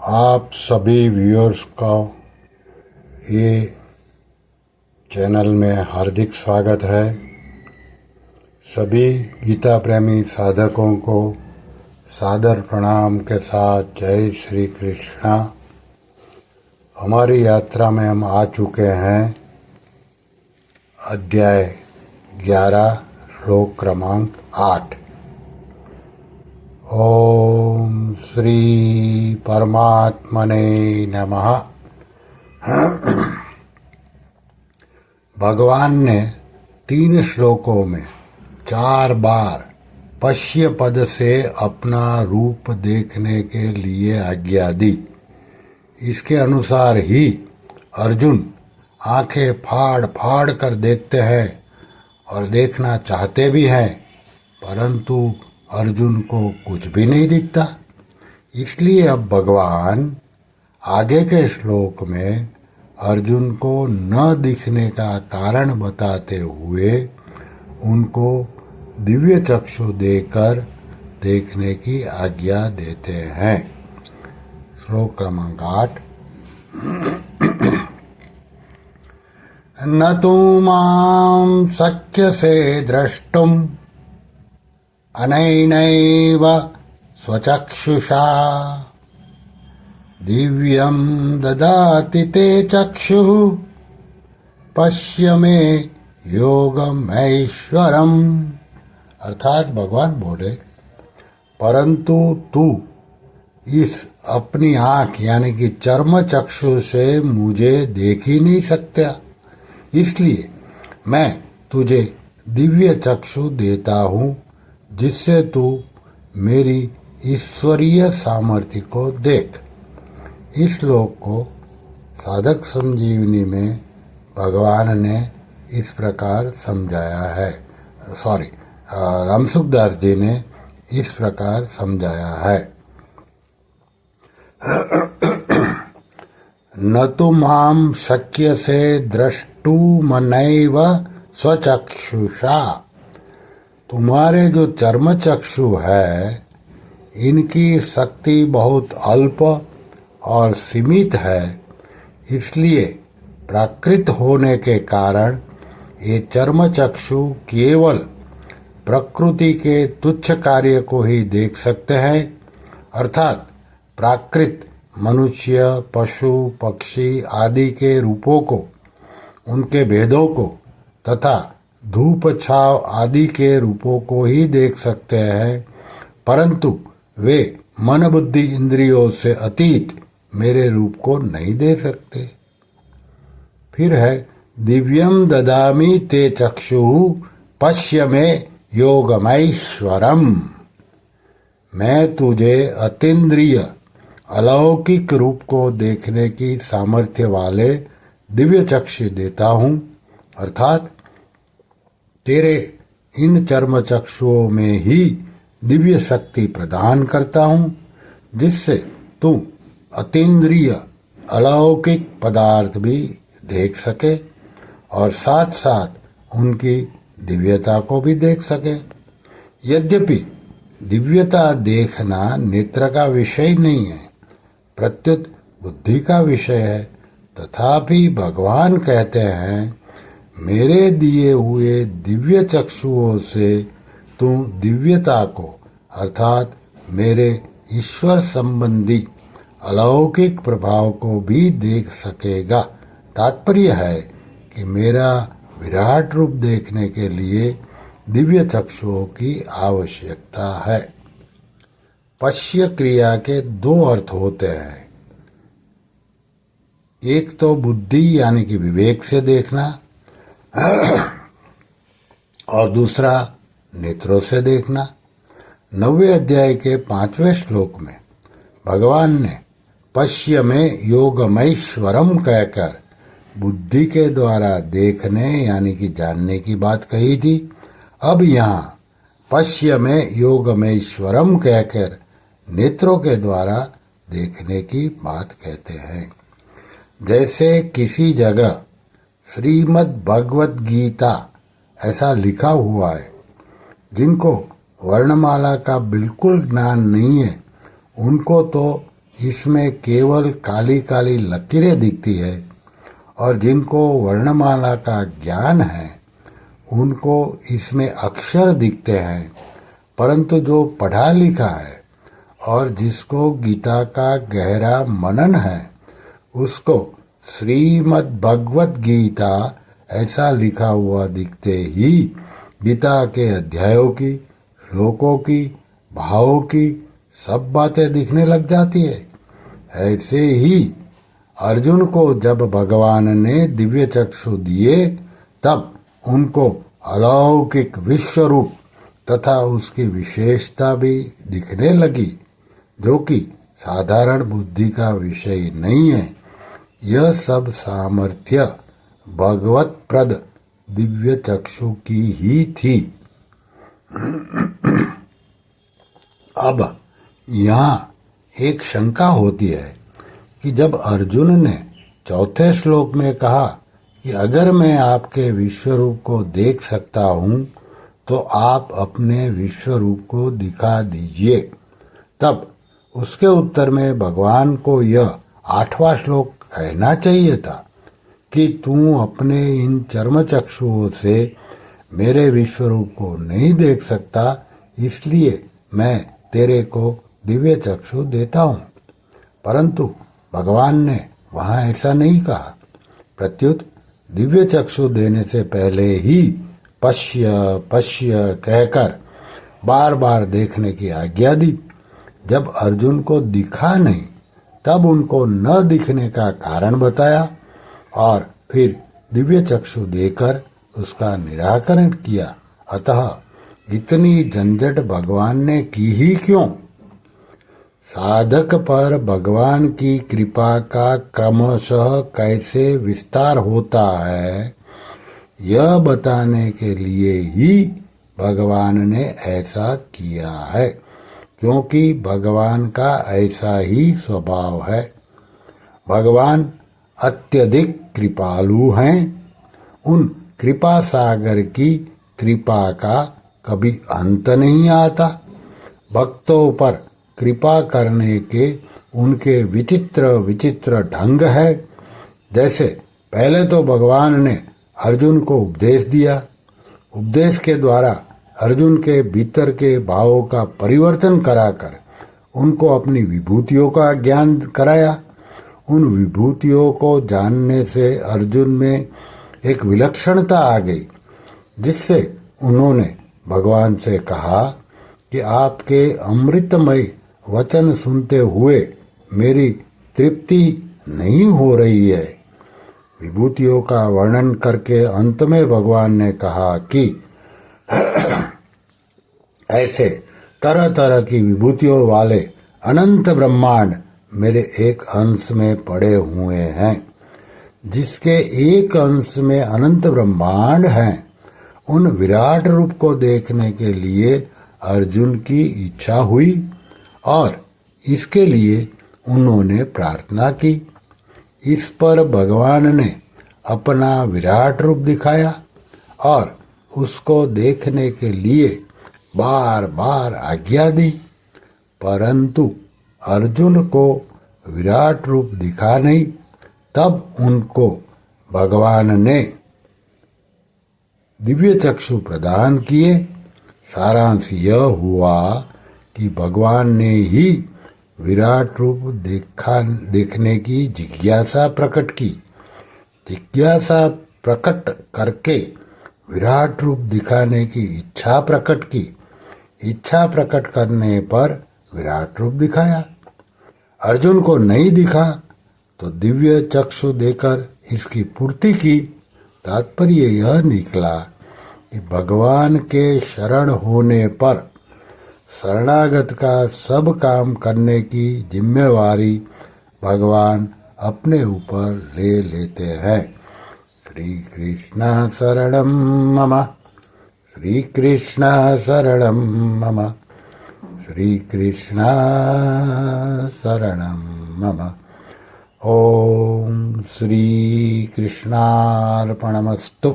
आप सभी व्यूअर्स का ये चैनल में हार्दिक स्वागत है। सभी गीता प्रेमी साधकों को सादर प्रणाम के साथ जय श्री कृष्णा। हमारी यात्रा में हम आ चुके हैं अध्याय 11 श्लोक क्रमांक 8। ओम श्री परमात्मने नमः। भगवान ने 3 श्लोकों में 4 बार पश्य पद से अपना रूप देखने के लिए आज्ञा दी। इसके अनुसार ही अर्जुन आंखें फाड़ फाड़ कर देखते हैं और देखना चाहते भी हैं, परंतु अर्जुन को कुछ भी नहीं दिखता। इसलिए अब भगवान आगे के श्लोक में अर्जुन को न दिखने का कारण बताते हुए उनको दिव्य चक्षु देकर देखने की आज्ञा देते हैं। श्लोक क्रमांक 8। न तु मां शक्यसे द्रष्टुम् अनैनैव स्वचक्षुषा दिव्यं ददाति ते चक्षुः पश्य मे योगमैश्वरम्। अर्थात भगवान बोले, परंतु तू इस अपनी आंख यानी कि चर्म चक्षु से मुझे देख ही नहीं सकता, इसलिए मैं तुझे दिव्य चक्षु देता हूँ जिससे तू मेरी ईश्वरीय सामर्थ्य को देख। इस श्लोक को साधक संजीवनी में भगवान ने इस प्रकार समझाया है। रामसुखदास जी ने इस प्रकार समझाया है। न तु मां शक्यसे द्रष्टुमनैव स्वचक्षुषा। तुम्हारे जो चर्म चक्षु है इनकी शक्ति बहुत अल्प और सीमित है, इसलिए प्राकृत होने के कारण ये चर्म चक्षु केवल प्रकृति के तुच्छ कार्य को ही देख सकते हैं, अर्थात प्राकृत मनुष्य, पशु, पक्षी आदि के रूपों को, उनके भेदों को तथा धूप छाव आदि के रूपों को ही देख सकते हैं, परंतु वे मन बुद्धि इंद्रियों से अतीत मेरे रूप को नहीं दे सकते। फिर है दिव्यम ददामि ते चक्षुः पश्य मे योगमैश्वरम्। मैं तुझे अतीन्द्रिय अलौकिक रूप को देखने की सामर्थ्य वाले दिव्य चक्षु देता हूँ, अर्थात तेरे इन चर्म चक्षुओं में ही दिव्य शक्ति प्रदान करता हूँ, जिससे तू अतीन्द्रिय अलौकिक पदार्थ भी देख सके और साथ साथ उनकी दिव्यता को भी देख सके। यद्यपि दिव्यता देखना नेत्र का विषय नहीं है, प्रत्युत बुद्धि का विषय है, तथापि भगवान कहते हैं, मेरे दिए हुए दिव्य चक्षुओं से तू दिव्यता को अर्थात मेरे ईश्वर संबंधी अलौकिक प्रभाव को भी देख सकेगा। तात्पर्य है कि मेरा विराट रूप देखने के लिए दिव्य चक्षुओं की आवश्यकता है। पश्य क्रिया के 2 अर्थ होते हैं। एक तो बुद्धि यानी कि विवेक से देखना और दूसरा नेत्रों से देखना। 9वें अध्याय के 5वें श्लोक में भगवान ने पश्य में योगमैश्वरम कहकर बुद्धि के द्वारा देखने यानी कि जानने की बात कही थी। अब यहाँ पश्य में योगमैश्वरम कहकर नेत्रों के द्वारा देखने की बात कहते हैं। जैसे किसी जगह श्रीमद् भगवत गीता ऐसा लिखा हुआ है, जिनको वर्णमाला का बिल्कुल ज्ञान नहीं है, उनको तो इसमें केवल काली काली लकीरें दिखती है और जिनको वर्णमाला का ज्ञान है उनको इसमें अक्षर दिखते हैं, परंतु जो पढ़ा लिखा है और जिसको गीता का गहरा मनन है उसको श्रीमद् भगवत गीता ऐसा लिखा हुआ दिखते ही गीता के अध्यायों की, श्लोकों की, भावों की सब बातें दिखने लग जाती है। ऐसे ही अर्जुन को जब भगवान ने दिव्य चक्षु दिए तब उनको अलौकिक विश्व रूप तथा उसकी विशेषता भी दिखने लगी, जो कि साधारण बुद्धि का विषय नहीं है। यह सब सामर्थ्य भगवत प्रद दिव्य चक्षु की ही थी। अब यहाँ एक शंका होती है कि जब अर्जुन ने चौथे श्लोक में कहा कि अगर मैं आपके विश्व रूप को देख सकता हूँ तो आप अपने विश्व रूप को दिखा दीजिए, तब उसके उत्तर में भगवान को यह 8वां श्लोक कहना चाहिए था कि तू अपने इन चर्म चक्षुओं से मेरे विश्व रूप को नहीं देख सकता, इसलिए मैं तेरे को दिव्य चक्षु देता हूँ। परंतु भगवान ने वहाँ ऐसा नहीं कहा। प्रत्युत दिव्य चक्षु देने से पहले ही पश्य पश्य कहकर बार बार देखने की आज्ञा दी। जब अर्जुन को दिखा नहीं तब उनको न दिखने का कारण बताया और फिर दिव्य चक्षु देकर उसका निराकरण किया। अतः इतनी झंझट भगवान ने की ही क्यों? साधक पर भगवान की कृपा का क्रमशः कैसे विस्तार होता है, यह बताने के लिए ही भगवान ने ऐसा किया है, क्योंकि भगवान का ऐसा ही स्वभाव है। भगवान अत्यधिक कृपालु हैं। उन कृपा सागर की कृपा का कभी अंत नहीं आता। भक्तों पर कृपा करने के उनके विचित्र विचित्र ढंग है। जैसे पहले तो भगवान ने अर्जुन को उपदेश दिया, उपदेश के द्वारा अर्जुन के भीतर के भावों का परिवर्तन कराकर उनको अपनी विभूतियों का ज्ञान कराया। उन विभूतियों को जानने से अर्जुन में एक विलक्षणता आ गई, जिससे उन्होंने भगवान से कहा कि आपके अमृतमय वचन सुनते हुए मेरी तृप्ति नहीं हो रही है। विभूतियों का वर्णन करके अंत में भगवान ने कहा कि ऐसे तरह तरह की विभूतियों वाले अनंत ब्रह्मांड मेरे एक अंश में पड़े हुए हैं। जिसके एक अंश में अनंत ब्रह्मांड हैं, उन विराट रूप को देखने के लिए अर्जुन की इच्छा हुई और इसके लिए उन्होंने प्रार्थना की। इस पर भगवान ने अपना विराट रूप दिखाया और उसको देखने के लिए बार बार आज्ञा दी, परंतु अर्जुन को विराट रूप दिखा नहीं। तब उनको भगवान ने दिव्य चक्षु प्रदान किए। सारांश यह हुआ कि भगवान ने ही विराट रूप देखने की जिज्ञासा प्रकट की। जिज्ञासा प्रकट करके विराट रूप दिखाने की इच्छा प्रकट की। इच्छा प्रकट करने पर विराट रूप दिखाया। अर्जुन को नहीं दिखा तो दिव्य चक्षु देकर इसकी पूर्ति की। तात्पर्य यह निकला कि भगवान के शरण होने पर शरणागत का सब काम करने की जिम्मेवारी भगवान अपने ऊपर ले लेते हैं। श्री कृष्ण शरणम मम, श्री कृष्ण शरणम मम, श्री कृष्ण शरणम मम। ओम श्री कृष्णार्पणमस्तु।